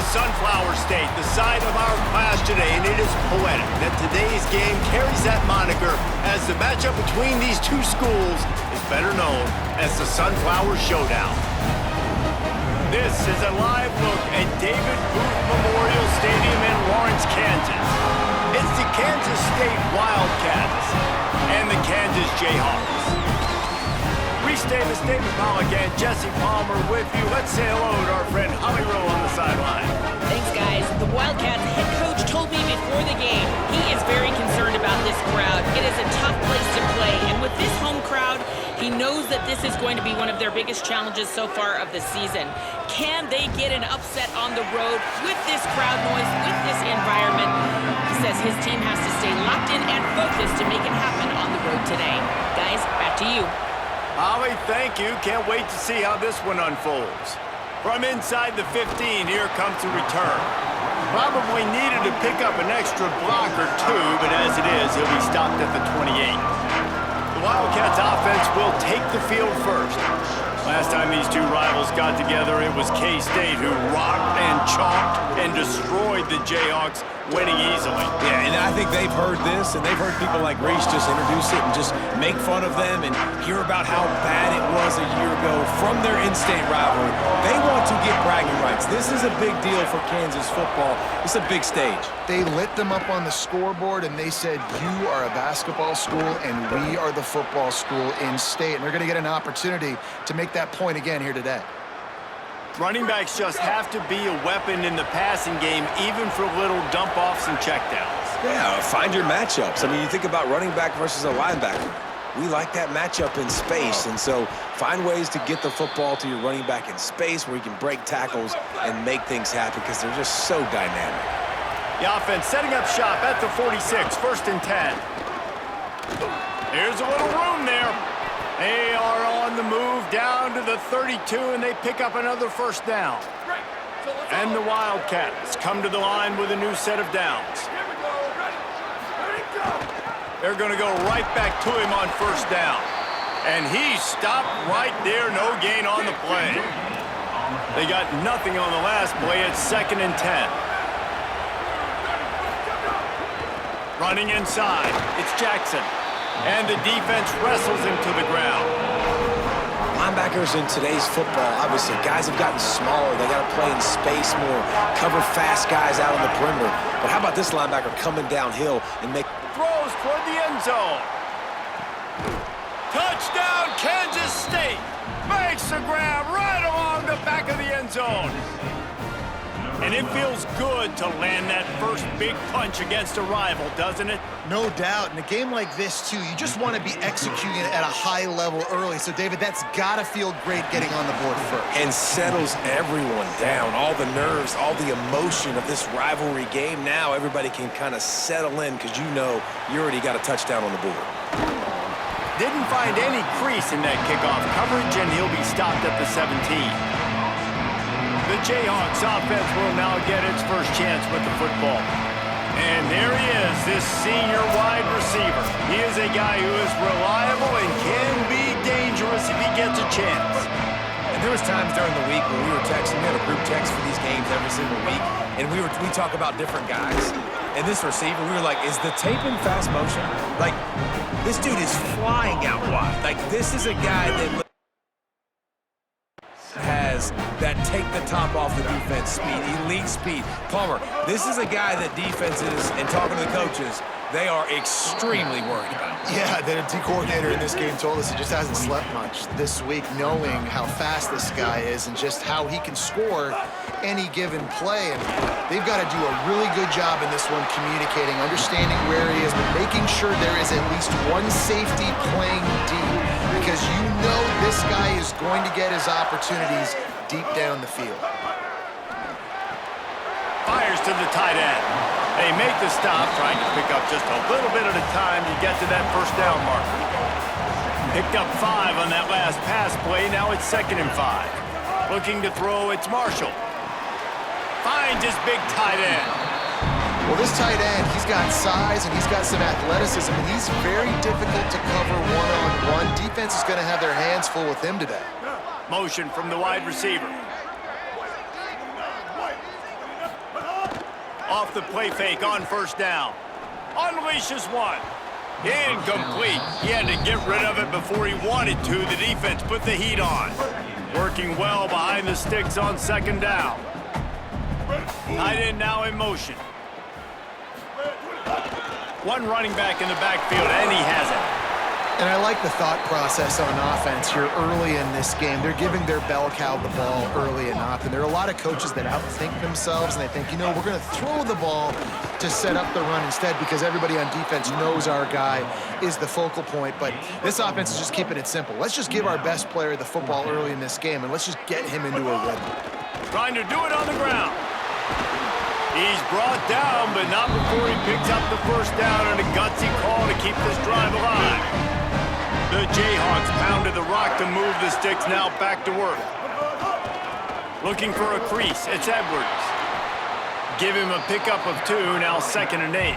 Sunflower State, the site of our class today, and it is poetic that today's game carries that moniker as the matchup between these two schools is better known as the Sunflower Showdown. This is a live look at David Booth Memorial Stadium in Lawrence, Kansas. It's the Kansas State Wildcats and the Kansas Jayhawks. Reese Davis, David Pollock, and Jesse Palmer with you. Let's say hello to our friend Holly Rowe on the sideline. Thanks, guys. The Wildcats head coach told me before the game he is very concerned about this crowd. It is a tough place to play, and with this home crowd, he knows that this is going to be one of their biggest challenges so far of the season. Can they get an upset on the road with this crowd noise, with this environment? He says his team has to stay locked in and focused to make it happen on the road today. Guys, back to you. Holly, thank you. Can't wait to see how this one unfolds. From inside the 15, here comes the return. Probably needed to pick up an extra block or two, but as it is, he'll be stopped at the 28. The Wildcats offense will take the field first. Last time these two rivals got together, it was K-State who rocked and chalked and destroyed the Jayhawks, winning easily. Yeah, and I think they've heard this, and they've heard people like Reese just introduce it and just make fun of them and hear about how bad it was a year ago from their in-state rivalry. They want to get bragging rights. This is a big deal for Kansas football. It's a big stage. They lit them up on the scoreboard, and they said, you are a basketball school, and we are the football school in state. And they're going to get an opportunity to make that point again here today. Running backs just have to be a weapon in the passing game, even for little dump-offs and checkdowns. Yeah, find your matchups. I mean, you think about running back versus a linebacker. We like that matchup in space, and so find ways to get the football to your running back in space where you can break tackles and make things happen because they're just so dynamic. The offense setting up shop at the 46, 1st and 10. Here's a little room there. They are on the move down to the 32, and they pick up another first down. And the Wildcats come to the line with a new set of downs. They're going to go right back to him on first down. And he stopped right there, no gain on the play. They got nothing on the last play. It's 2nd and 10. Running inside, it's Jackson. And the defense wrestles him to the ground. Linebackers in today's football, obviously, guys have gotten smaller. They got to play in space more, cover fast guys out on the perimeter. But how about this linebacker coming downhill and make throws toward the end zone. Touchdown, Kansas State. Makes the grab right along the back of the end zone. And it feels good to land that first big punch against a rival, doesn't it? No doubt. In a game like this, too, you just want to be executing at a high level early. So, David, that's got to feel great getting on the board first. And settles everyone down. All the nerves, all the emotion of this rivalry game. Now everybody can kind of settle in because you know you already got a touchdown on the board. Didn't find any crease in that kickoff coverage, and he'll be stopped at the 17. The Jayhawks offense will now get its first chance with the football. And there he is, this senior wide receiver. He is a guy who is reliable and can be dangerous if he gets a chance. And there was times during the week when we were texting, we had a group text for these games every single week, and we talk about different guys. And this receiver, we were like, is the tape in fast motion? Like, this dude is flying out wide. Like, this is a guy that has that take the top off the defense speed, elite speed. Palmer, this is a guy that defenses, and talking to the coaches, they are extremely worried about. Yeah, the D coordinator in this game told us he just hasn't slept much this week, knowing how fast this guy is and just how he can score any given play. And they've got to do a really good job in this one communicating, understanding where he is, but making sure there is at least one safety playing deep, because you know this guy is going to get his opportunities deep down the field. Fires to the tight end. They make the stop, trying to pick up just a little bit at a time to get to that first down marker. Picked up 5 on that last pass play. Now it's 2nd and 5. Looking to throw, it's Marshall. Finds his big tight end. Well, this tight end, he's got size and he's got some athleticism, and he's very difficult to cover one-on-one. Defense is going to have their hands full with him today. Motion from the wide receiver. Off the play fake on first down. Unleashes one. Incomplete. He had to get rid of it before he wanted to. The defense put the heat on. Working well behind the sticks on second down. Tight end now in motion. One running back in the backfield, and he has it. And I like the thought process on offense here early in this game. They're giving their bell cow the ball early and often. There are a lot of coaches that outthink themselves, and they think, you know, we're going to throw the ball to set up the run instead because everybody on defense knows our guy is the focal point. But this offense is just keeping it simple. Let's just give our best player the football early in this game, and let's just get him into a rhythm. Trying to do it on the ground. He's brought down, but not before he picks up the first down and a gutsy call to keep this drive alive. The Jayhawks pounded the rock to move the sticks, now back to work. Looking for a crease, it's Edwards. Give him a pickup of 2, now 2nd and 8.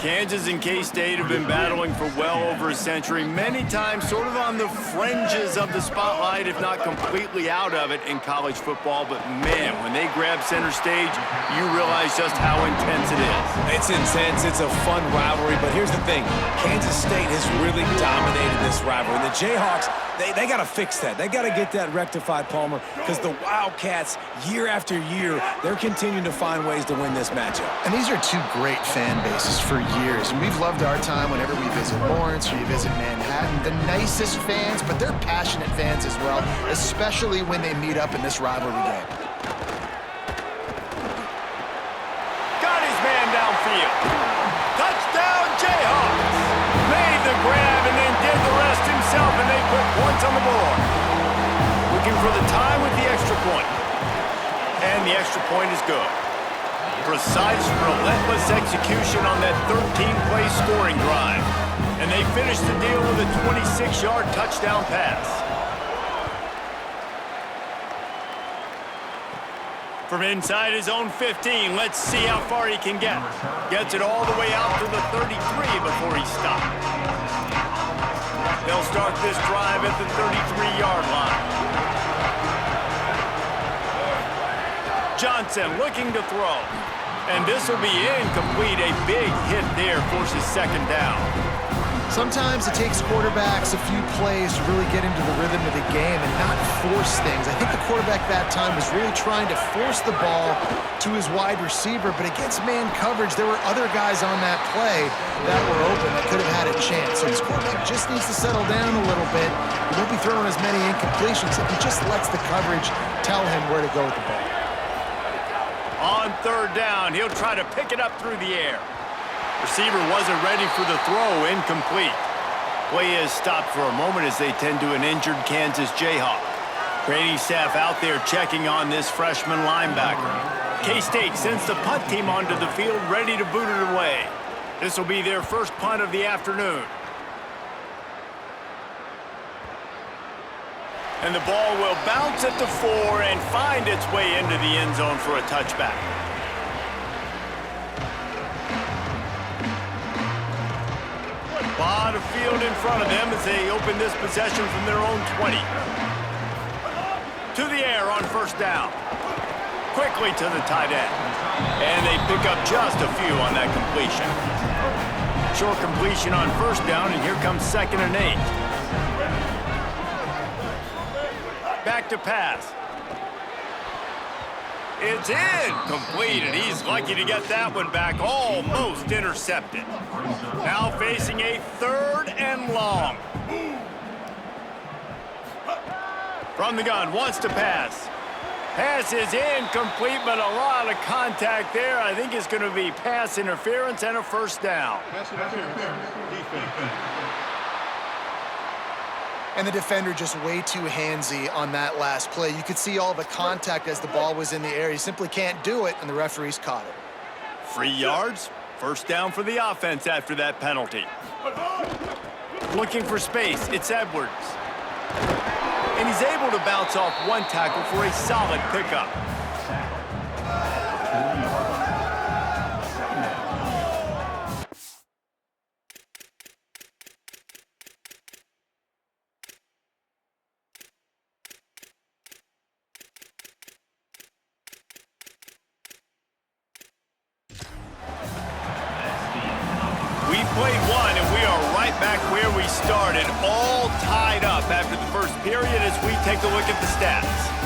Kansas and K-State have been battling for well over a century, many times sort of on the fringes of the spotlight, if not completely out of it in college football. But man, when they grab center stage, you realize just how intense it is. It's intense. It's a fun rivalry. But here's the thing. Kansas State has really dominated this rivalry. And the Jayhawks, they got to fix that. They got to get that rectified, Palmer, because the Wildcats, year after year, they're continuing to find ways to win this matchup. And these are two great fan bases for years. And we've loved our time whenever we visit Lawrence or you visit Manhattan. The nicest fans, but they're passionate fans as well, especially when they meet up in this rivalry game. Got his man downfield. Touchdown, Jayhawks. Made the grab and then did the rest himself, and they put points on the board. Looking for the time with the extra point. And the extra point is good. Precise, relentless execution on that 13-play scoring drive. And they finished the deal with a 26-yard touchdown pass. From inside his own 15, let's see how far he can get. Gets it all the way out to the 33 before he stopped. They'll start this drive at the 33-yard line. Johnson looking to throw. And this will be incomplete. A big hit there forces second down. Sometimes it takes quarterbacks a few plays to really get into the rhythm of the game and not force things. I think the quarterback that time was really trying to force the ball to his wide receiver, but against man coverage, there were other guys on that play that were open that could have had a chance. So this quarterback just needs to settle down a little bit. He won't be throwing as many incompletions if he just lets the coverage tell him where to go with the ball. On third down, he'll try to pick it up through the air. Receiver wasn't ready for the throw, incomplete. Play is stopped for a moment as they tend to an injured Kansas Jayhawk. Training staff out there checking on this freshman linebacker. K-State sends the punt team onto the field, ready to boot it away. This will be their first punt of the afternoon. And the ball will bounce at the 4 and find its way into the end zone for a touchback. A lot of field in front of them as they open this possession from their own 20. To the air on first down. Quickly to the tight end. And they pick up just a few on that completion. Short completion on first down, and here comes 2nd and 8. Back to pass. It's incomplete, and he's lucky to get that one back, almost intercepted. Now facing a 3rd and long. From the gun, wants to pass. Pass is incomplete, but a lot of contact there. I think it's going to be pass interference and a first down. And the defender just way too handsy on that last play. You could see all the contact as the ball was in the air. He simply can't do it, and the referees caught it. 3 yards, first down for the offense after that penalty. Looking for space, it's Edwards. And he's able to bounce off one tackle for a solid pickup. period as we take a look at the stats.